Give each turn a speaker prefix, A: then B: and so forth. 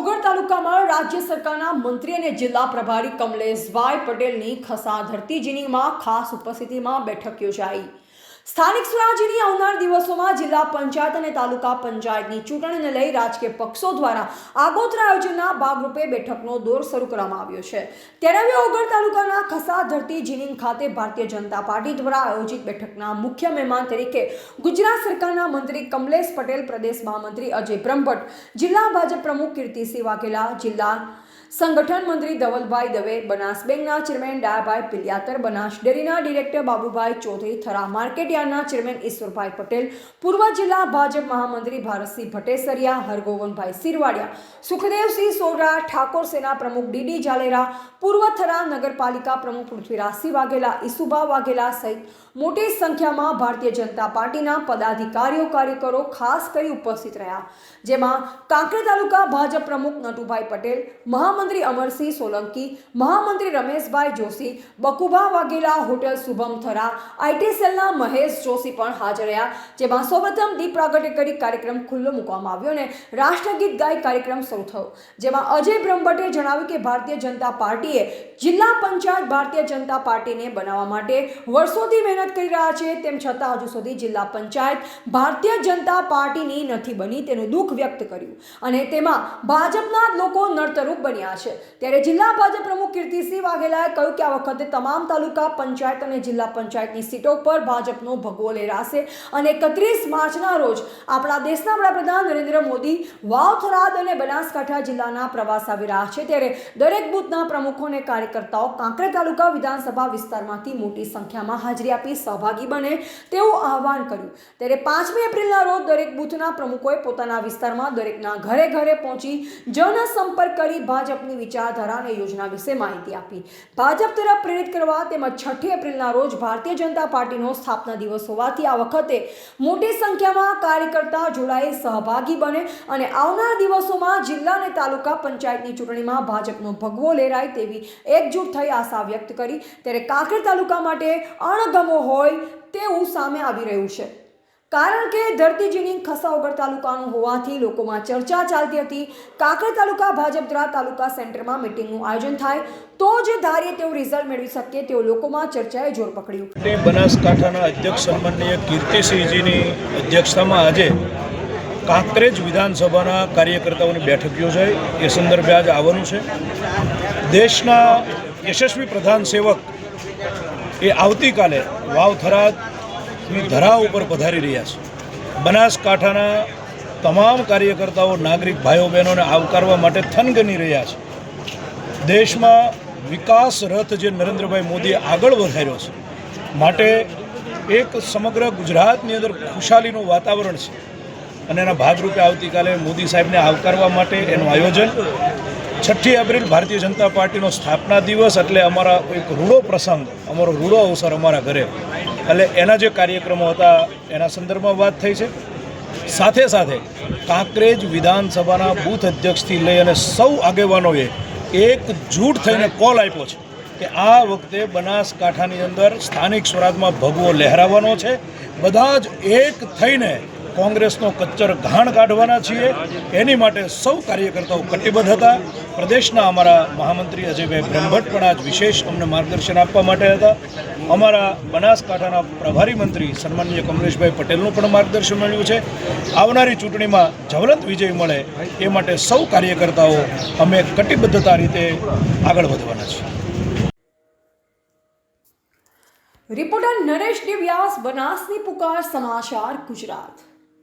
A: ઓગળ તાલુકામાં રાજ્ય સરકારના મંત્રી અને જિલ્લા પ્રભારી કમલેશભાઈ પટેલની ખસા ધરતી જીનીમાં ખાસ ઉપસ્થિતિમાં બેઠક યોજાઈ। સ્થાનિક સ્વરાજ્યની આવનાર દિવસોમાં જિલ્લા પંચાયત અને તાલુકા પંચાયતની ચૂંટણીને લઈ રાજકીય પક્ષો દ્વારા આગોતરા આયોજનના ભાગરૂપે બેઠકનો દોર શરૂ કરવામાં આવ્યો છે। ત્યારે ઓગળ તાલુકાના ખસા ધરતી જીનીંગ ખાતે ભારતીય જનતા પાર્ટી દ્વારા આયોજિત બેઠકના મુખ્ય મહેમાન તરીકે ગુજરાત સરકારના મંત્રી કમલેશ પટેલ, પ્રદેશ મહામંત્રી અજય બ્રહ્મભટ્ટ, જિલ્લા ભાજપ પ્રમુખ કીર્તિસિંહ વાઘેલા, જિલ્લા સંગઠન મંત્રી ધવલભાઈ દવે, બનાસ બેંકના ચેરમેન ડાયાભાઈ પિલિયાતર, બનાસ ડેરીના ડિરેક્ટર બાબુભાઈ ચૌધરી, થરા માર્કેટયાર્ડના ચેરમેન ઈશ્વરભાઈ પટેલ, પૂર્વ જિલ્લા ભાજપ મહામંત્રી ભારતસિંહ ભટ્ટેસરિયા, હરગોવનભાઈ સિરવાડિયા, સુખદેવસિંહ સોઢા, ઠાકોર સેના પ્રમુખ ડીડી જાલેરા, પૂર્વ થરા નગરપાલિકા પ્રમુખ પૃથ્વીરાજસિંહ વાઘેલા, ઈસુભા વાઘેલા સહિત મોટી સંખ્યામાં ભારતીય જનતા પાર્ટીના પદાધિકારીઓ, કાર્યકરો ખાસ કરી ઉપસ્થિત રહ્યા। જેમાં કાંકરેજ તાલુકા ભાજપ પ્રમુખ નટુભાઈ પટેલ, મહામંત્રી અમરસિંહ સોલંકી, મહામંત્રી રમેશભાઈ જોશી, બકુભા વાઘેલા, હોટેલ શુભમ થરા, આઈટી સેલના મહેશ જોશી પણ હાજર રહ્યા। જેમાં સૌપ્રથમ દીપ પ્રાગટ્ય કરી કાર્યક્રમ ખુલ્લો મૂકવામાં આવ્યો અને રાષ્ટ્રગીત ગાઈ કાર્યક્રમ શરૂ થયો। જેમાં અજય બ્રહ્મભટ્ટે જણાવ્યું કે ભારતીય જનતા પાર્ટીએ જિલ્લા પંચાયત ભારતીય જનતા પાર્ટીને બનાવવા માટે વર્ષોથી મહેનત કરી રહ્યા છે, તેમ છતાં હજુ સુધી જિલ્લા પંચાયત ભારતીય જનતા પાર્ટીની નથી બની તેનું દુઃખ વ્યક્ત કર્યું અને તેમાં ભાજપના લોકો નડતરૂપ બન્યા છે। ત્યારે જિલ્લા ભાજપ પ્રમુખ કીર્તિસિંહ વાઘેલાએ કહ્યું કે આ વખતે તમામ તાલુકા પંચાયત અને જિલ્લા પંચાયતની સીટો પર ભાજપનો ભગવો લહેરાશે અને 31 માર્ચના રોજ આપણા દેશના વડાપ્રધાન નરેન્દ્ર મોદી વાવ, થરાદ અને બનાસકાંઠા જિલ્લાના પ્રવાસ આવી રહ્યા છે। ત્યારે દરેક બૂથના પ્રમુખો અને કાર્યકર્તાઓ કાંકરેજ તાલુકા વિધાનસભા વિસ્તારમાંથી મોટી સંખ્યામાં હાજરી આપી સહભાગી બને તેવું આહવાન કર્યું। ત્યારે 5મી એપ્રિલના રોજ દરેક બૂથના પ્રમુખોએ પોતાના વિસ્તારમાં દરેકના ઘરે ઘરે પહોંચી જનસંપર્ક કરી ભાજપની વિચારધારા અને યોજના વિશે માહિતી આપી ભાજપ તરફ પ્રેરિત કરવા તેમજ 6ઠી એપ્રિલના રોજ ભારતીય જનતા પાર્ટીનો સ્થાપના દિવસ હોવાથી આ વખતે મોટી સંખ્યામાં કાર્યકર્તા જોડાઈ સહભાગી બને અને આવનાર દિવસોમાં જિલ્લા અને તાલુકા પંચાયતની ચૂંટણીમાં ભાજપનો ભગવો લહેરાય તેવી એકજૂટ થઈ આશા વ્યક્ત કરી। ત્યારે કાંકરેજ તાલુકા માટે અણગમો હોય તેવું સામે આવી રહ્યું છે, કારણ કે ધરતી જીનીંગ ખસા ઓગળ તાલુકાનું હોવાથી લોકોમાં ચર્ચા ચાલતી હતી। કાંકરેજ તાલુકા ભાજપ દ્વારા તાલુકા સેન્ટરમાં મિટિંગનું આયોજન થાય તો જ ધારીએ તેવું રિઝલ્ટ મેળવી શકે તેવું લોકોમાં ચર્ચાએ જોર પકડ્યું।
B: બનાસકાંઠાના અધ્યક્ષ સન્માનનીય કીર્તિસિંહજીની અધ્યક્ષતામાં આજે કાંકરેજ વિધાનસભાના કાર્યકર્તાઓની બેઠક યોજાઈ, એ સંદર્ભે આજે આવવાનું છે। દેશના યશસ્વી પ્રધાન સેવક એ આવતીકાલે વાવ થરાદની ધરા ઉપર પધારી રહ્યા છે। બનાસકાંઠાના તમામ કાર્યકર્તાઓ, નાગરિક ભાઈઓ બહેનોને આવકારવા માટે થનગની રહ્યા છે। દેશમાં વિકાસ રથ જે નરેન્દ્રભાઈ મોદીએ આગળ વધાર્યો છે, માટે એક સમગ્ર ગુજરાતની અંદર ખુશાલીનું વાતાવરણ છે અને એના ભાગરૂપે આવતીકાલે મોદી સાહેબને આવકારવા માટે એનું આયોજન। 6ઠી એપ્રિલ ભારતીય જનતા પાર્ટીનો સ્થાપના દિવસ એટલે અમારા એક રૂડો પ્રસંગ, અમારો રૂડો અવસર અમારા ઘરે, એટલે એના જે કાર્યક્રમો હતા એના સંદર્ભમાં વાત થઈ છે। સાથે સાથે કાંકરેજ વિધાનસભાના બૂથ અધ્યક્ષથી લઈ અને સૌ આગેવાનોએ એક જૂટ થઈને કોલ આપ્યો છે કે આ વખતે બનાસકાંઠાની અંદર સ્થાનિક સ્વરાજમાં ભગવો લહેરાવાનો છે। બધા જ એક થઈને કોંગ્રેસનો કચ્ચર ઘાણ કાઢવાના છીએ, એની માટે સૌ કાર્યકર્તાઓ કટિબદ્ધ હતા। પ્રદેશના અમારા મહામંત્રી અજયભાઈ બ્રહ્મભટ્ટ પણ આજ વિશેષ અમને માર્ગદર્શન આપવા માટે હતા। અમારા બનાસકાંઠાના પ્રભારી મંત્રી સન્માનનીય કમલેશભાઈ પટેલનું પણ માર્ગદર્શન મળ્યું છે। આવનારી ચૂંટણીમાં જ્વલંત વિજય મળે એ માટે સૌ કાર્યકર્તાઓ અમે કટિબદ્ધતા રીતે આગળ વધવાના છીએ।
A: રિપોર્ટર નરેશ ડી વ્યાસ, બનાસની પુકાર, સમાચાર ગુજરાત।